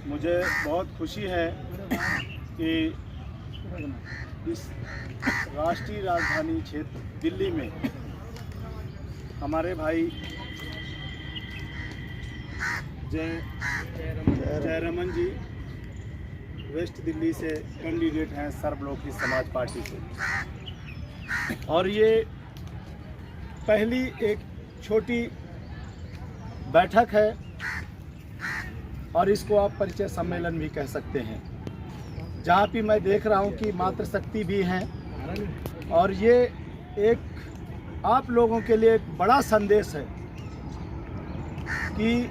मुझे बहुत खुशी है कि इस राष्ट्रीय राजधानी क्षेत्र दिल्ली में हमारे भाई जयरमन जी वेस्ट दिल्ली से कैंडिडेट हैं सर्वलोकी समाज पार्टी से। और ये पहली एक छोटी बैठक है और इसको आप परिचय सम्मेलन भी कह सकते हैं, जहाँ भी मैं देख रहा हूँ कि मातृशक्ति भी हैं। और ये एक आप लोगों के लिए एक बड़ा संदेश है कि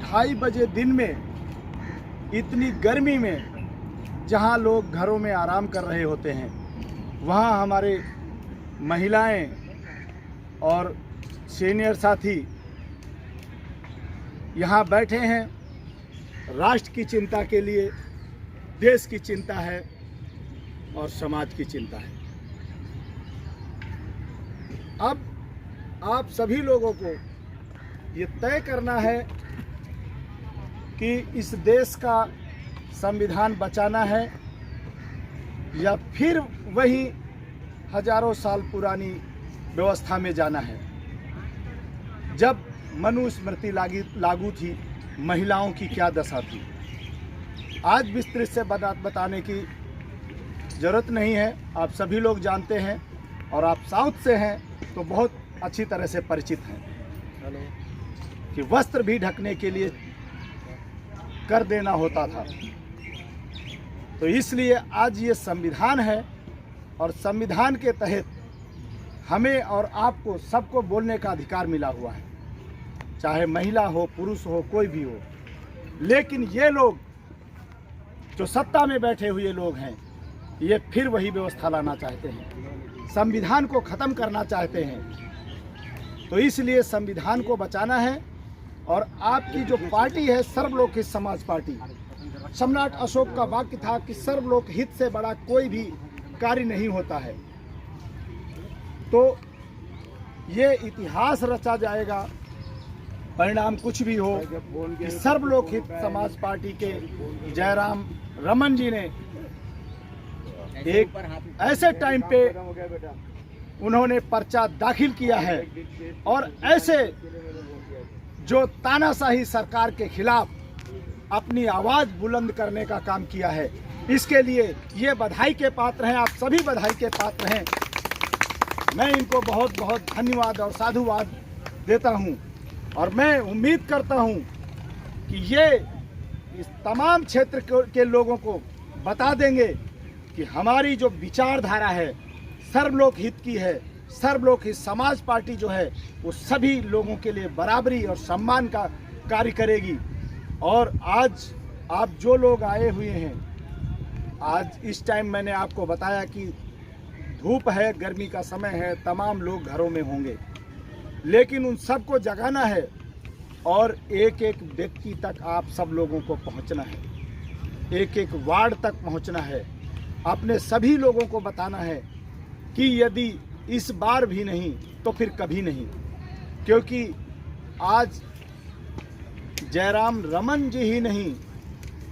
2:30 बजे दिन में इतनी गर्मी में जहाँ लोग घरों में आराम कर रहे होते हैं, वहाँ हमारे महिलाएं और सीनियर साथी यहाँ बैठे हैं। राष्ट्र की चिंता के लिए, देश की चिंता है और समाज की चिंता है। अब आप सभी लोगों को ये तय करना है कि इस देश का संविधान बचाना है या फिर वही हजारों साल पुरानी व्यवस्था में जाना है। जब मनुस्मृति लागू थी, महिलाओं की क्या दशा थी, आज विस्तृत से बताने की ज़रूरत नहीं है। आप सभी लोग जानते हैं और आप साउथ से हैं तो बहुत अच्छी तरह से परिचित हैं कि वस्त्र भी ढकने के लिए कर देना होता था। तो इसलिए आज ये संविधान है और संविधान के तहत हमें और आपको सबको बोलने का अधिकार मिला हुआ है, चाहे महिला हो, पुरुष हो, कोई भी हो। लेकिन ये लोग जो सत्ता में बैठे हुए लोग हैं, ये फिर वही व्यवस्था लाना चाहते हैं, संविधान को ख़त्म करना चाहते हैं। तो इसलिए संविधान को बचाना है। और आपकी जो पार्टी है सर्वलोक समाज पार्टी, सम्राट अशोक का वाक्य था कि सर्वलोक हित से बड़ा कोई भी कार्य नहीं होता है। तो ये इतिहास रचा जाएगा, परिणाम कुछ भी हो, कि सर्वलोक हित समाज पार्टी के जयराम रमन जी ने एक ऐसे टाइम पे उन्होंने पर्चा दाखिल किया है और ऐसे जो तानाशाही सरकार के खिलाफ अपनी आवाज़ बुलंद करने का काम किया है। इसके लिए ये बधाई के पात्र हैं, आप सभी बधाई के पात्र हैं। मैं इनको बहुत बहुत धन्यवाद और साधुवाद देता हूं और मैं उम्मीद करता हूं कि ये इस तमाम क्षेत्र के लोगों को बता देंगे कि हमारी जो विचारधारा है सर्वलोक हित की है। सर्वलोक हित समाज पार्टी जो है वो सभी लोगों के लिए बराबरी और सम्मान का कार्य करेगी। और आज आप जो लोग आए हुए हैं, आज इस टाइम मैंने आपको बताया कि धूप है, गर्मी का समय है, तमाम लोग घरों में होंगे, लेकिन उन सबको जगाना है और एक एक व्यक्ति तक आप सब लोगों को पहुंचना है, एक एक वार्ड तक पहुंचना है। अपने सभी लोगों को बताना है कि यदि इस बार भी नहीं तो फिर कभी नहीं, क्योंकि आज जयराम रमन जी ही नहीं,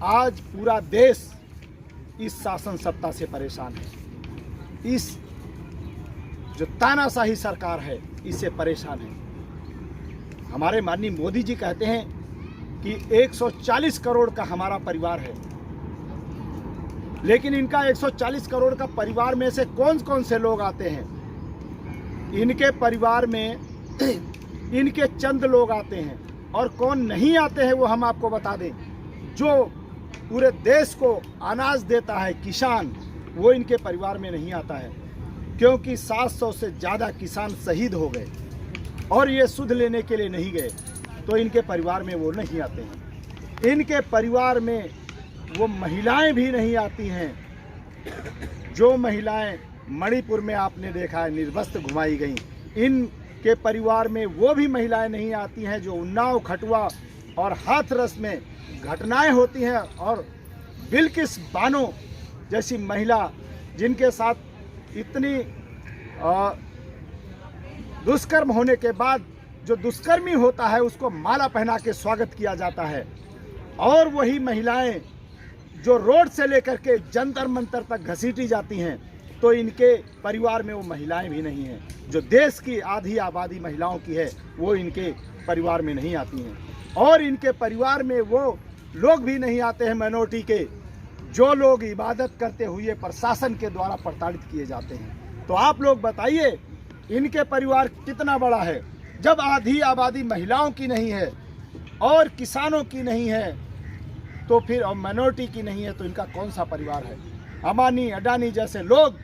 आज पूरा देश इस शासन सत्ता से परेशान है। इस जो तानाशाही सरकार है इससे परेशान है। हमारे माननीय मोदी जी कहते हैं कि 140 करोड़ का हमारा परिवार है, लेकिन इनका 140 करोड़ का परिवार में से कौन कौन से लोग आते हैं? इनके परिवार में इनके चंद लोग आते हैं और कौन नहीं आते हैं वो हम आपको बता दें। जो पूरे देश को अनाज देता है किसान, वो इनके परिवार में नहीं आता है, क्योंकि 700 से ज़्यादा किसान शहीद हो गए और ये सुध लेने के लिए नहीं गए, तो इनके परिवार में वो नहीं आते हैं। इनके परिवार में वो महिलाएं भी नहीं आती हैं। जो महिलाएं मणिपुर में आपने देखा है निर्वस्त्र घुमाई गई, इनके परिवार में वो भी महिलाएं नहीं आती हैं। जो उन्नाव, खटुआ और हाथरस में घटनाएं होती हैं और बिल्किस बानो जैसी महिला जिनके साथ इतनी दुष्कर्म होने के बाद जो दुष्कर्मी होता है उसको माला पहना के स्वागत किया जाता है, और वही महिलाएं जो रोड से लेकर के जंतर मंतर तक घसीटी जाती हैं, तो इनके परिवार में वो महिलाएं भी नहीं हैं। जो देश की आधी आबादी महिलाओं की है वो इनके परिवार में नहीं आती हैं, और इनके परिवार में वो लोग भी नहीं आते हैं माइनॉरिटी के, जो लोग इबादत करते हुए प्रशासन के द्वारा प्रताड़ित किए जाते हैं। तो आप लोग बताइए इनके परिवार कितना बड़ा है, जब आधी आबादी महिलाओं की नहीं है और किसानों की नहीं है, तो फिर और माइनॉरिटी की नहीं है, तो इनका कौन सा परिवार है। अंबानी अडानी जैसे लोग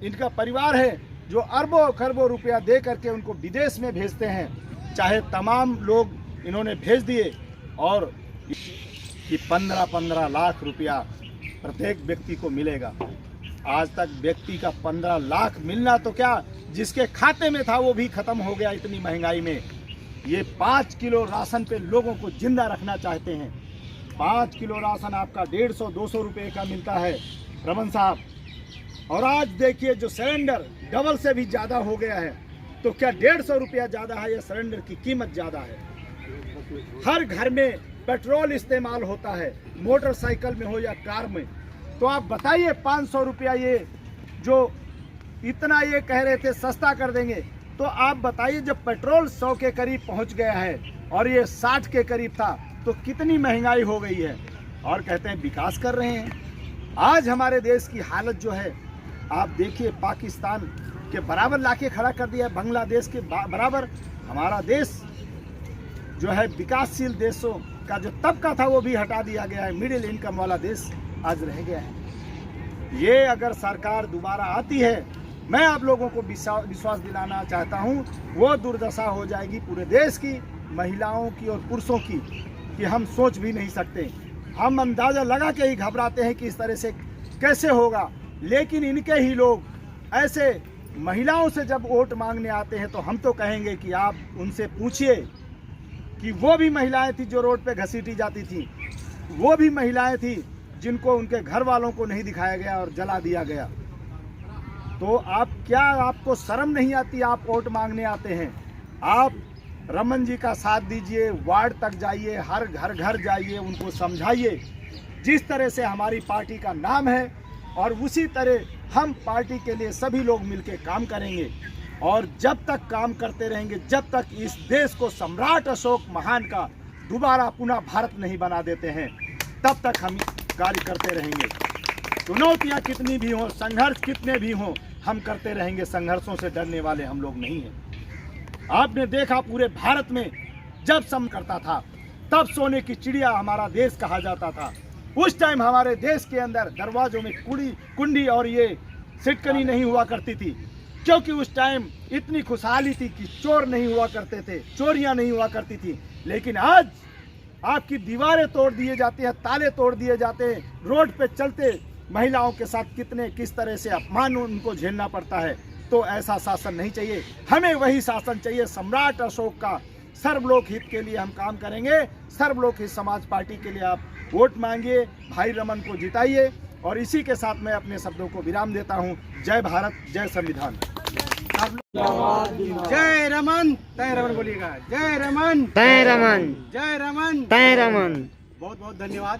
इनका परिवार है, जो अरबों खरबों रुपया दे करके उनको विदेश में भेजते हैं। चाहे तमाम लोग इन्होंने भेज दिए, और कि 15-15 लाख रुपया प्रत्येक व्यक्ति को मिलेगा। आज तक व्यक्ति का 15 लाख मिलना तो क्या, जिसके खाते में था वो भी खत्म हो गया इतनी महंगाई में। ये 5 किलो राशन पे लोगों को जिंदा रखना चाहते हैं। 5 किलो राशन आपका 150-200 रुपये का मिलता है रमन साहब, और आज देखिए जो सिलेंडर डबल से भी ज़्यादा हो गया है। तो क्या 150 रुपया ज़्यादा है या सिलेंडर की कीमत ज़्यादा है। हर घर में पेट्रोल इस्तेमाल होता है, मोटरसाइकिल में हो या कार में। तो आप बताइए 500 रुपया ये जो इतना ये कह रहे थे सस्ता कर देंगे, तो आप बताइए जब पेट्रोल 100 के करीब पहुंच गया है और ये 60 के करीब था, तो कितनी महंगाई हो गई है। और कहते हैं विकास कर रहे हैं। आज हमारे देश की हालत जो है आप देखिए, पाकिस्तान के बराबर लाके खड़ा कर दिया है, बांग्लादेश के बराबर। हमारा देश जो है विकासशील देशों का जो तबका था वो भी हटा दिया गया है, मिडिल इनकम वाला देश आज रह गया है। ये अगर सरकार दोबारा आती है, मैं आप लोगों को विश्वास दिलाना चाहता हूं, वो दुर्दशा हो जाएगी पूरे देश की, महिलाओं की और पुरुषों की, कि हम सोच भी नहीं सकते। हम अंदाज़ा लगा के ही घबराते हैं कि इस तरह से कैसे होगा। लेकिन इनके ही लोग ऐसे महिलाओं से जब वोट मांगने आते हैं, तो हम तो कहेंगे कि आप उनसे पूछिए कि वो भी महिलाएं थी जो रोड पे घसीटी जाती थी, वो भी महिलाएं थी जिनको उनके घर वालों को नहीं दिखाया गया और जला दिया गया। तो आप क्या, आपको शर्म नहीं आती? आप वोट मांगने आते हैं। आप रमन जी का साथ दीजिए, वार्ड तक जाइए, हर घर जाइए, उनको समझाइए जिस तरह से हमारी पार्टी का नाम है, और उसी तरह हम पार्टी के लिए सभी लोग मिलकर काम करेंगे। और जब तक काम करते रहेंगे, जब तक इस देश को सम्राट अशोक महान का दोबारा पुनः भारत नहीं बना देते हैं, तब तक हम कार्य करते रहेंगे। चुनौतियां कितनी भी हों, संघर्ष कितने भी हों, हम करते रहेंगे। संघर्षों से डरने वाले हम लोग नहीं हैं। आपने देखा पूरे भारत में जब सम करता था, तब सोने की चिड़िया हमारा देश कहा जाता था। उस टाइम हमारे देश के अंदर दरवाजों में कुंडी और ये सिटकनी नहीं हुआ करती थी, क्योंकि उस टाइम इतनी खुशहाली थी कि चोर नहीं हुआ करते थे, चोरियां नहीं हुआ करती थी। लेकिन आज आपकी दीवारें तोड़ दिए जाते हैं, ताले तोड़ दिए जाते हैं, रोड पे चलते महिलाओं के साथ किस तरह से अपमान उनको झेलना पड़ता है। तो ऐसा शासन नहीं चाहिए, हमें वही शासन चाहिए सम्राट अशोक का। सर्वलोक हित के लिए हम काम करेंगे। सर्वलोक हित समाज पार्टी के लिए आप वोट मांगिए, भाई रमन को जिताइए। और इसी के साथ मैं अपने शब्दों को विराम देता हूं। जय भारत, जय संविधान। जय रमन, तय रमन बोलिएगा। जय रमन, तय रमन, जय रमन, तय रमन। बहुत बहुत धन्यवाद।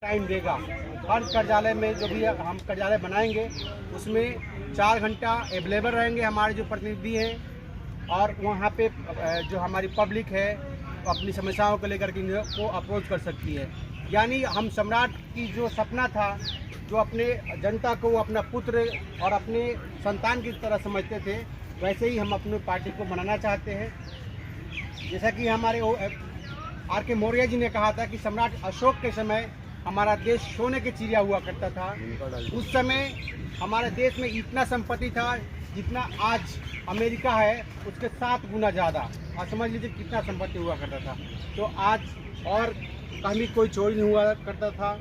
टाइम देगा। हर कार्यालय में जो भी हम कार्यालय बनाएंगे उसमें 4 घंटा अवेलेबल रहेंगे हमारे जो प्रतिनिधि हैं, और वहाँ पे जो हमारी पब्लिक है अपनी समस्याओं को लेकर के इनको अप्रोच कर सकती है। यानी हम सम्राट की जो सपना था, जो अपने जनता को अपना पुत्र और अपने संतान की तरह समझते थे, वैसे ही हम अपनी पार्टी को बनाना चाहते हैं। जैसा कि हमारे आर.के. मौर्य जी ने कहा था कि सम्राट अशोक के समय हमारा देश सोने की चिड़िया हुआ करता था। उस समय हमारे देश में इतना संपत्ति था जितना आज अमेरिका है उसके 7 गुना ज़्यादा। आप समझ लीजिए कितना संपत्ति हुआ करता था। तो आज और कहीं कोई चोरी नहीं हुआ करता था,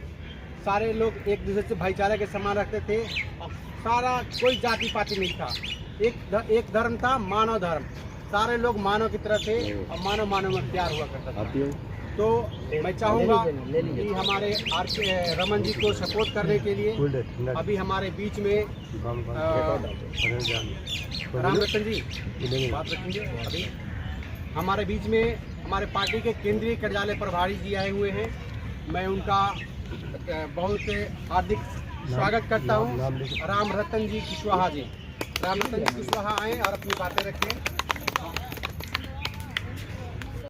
सारे लोग एक दूसरे से भाईचारे के समान रखते थे, सारा कोई जाति पाति नहीं था, एक धर्म था, मानव धर्म। सारे लोग मानव की तरह थे और मानव में प्यार हुआ करता था। तो मैं चाहूँगा कि हमारे आर.के. रमन जी को सपोर्ट करने के लिए अभी हमारे बीच में राम रतन जी बात रखेंगे। अभी हमारे बीच में हमारे पार्टी के केंद्रीय कार्यालय प्रभारी जी आए हुए हैं। मैं उनका बहुत हार्दिक स्वागत करता हूँ। राम रतन जी कुशवाहा जी, राम रतन जी कुशवाहा आएँ और अपनी बातें रखें।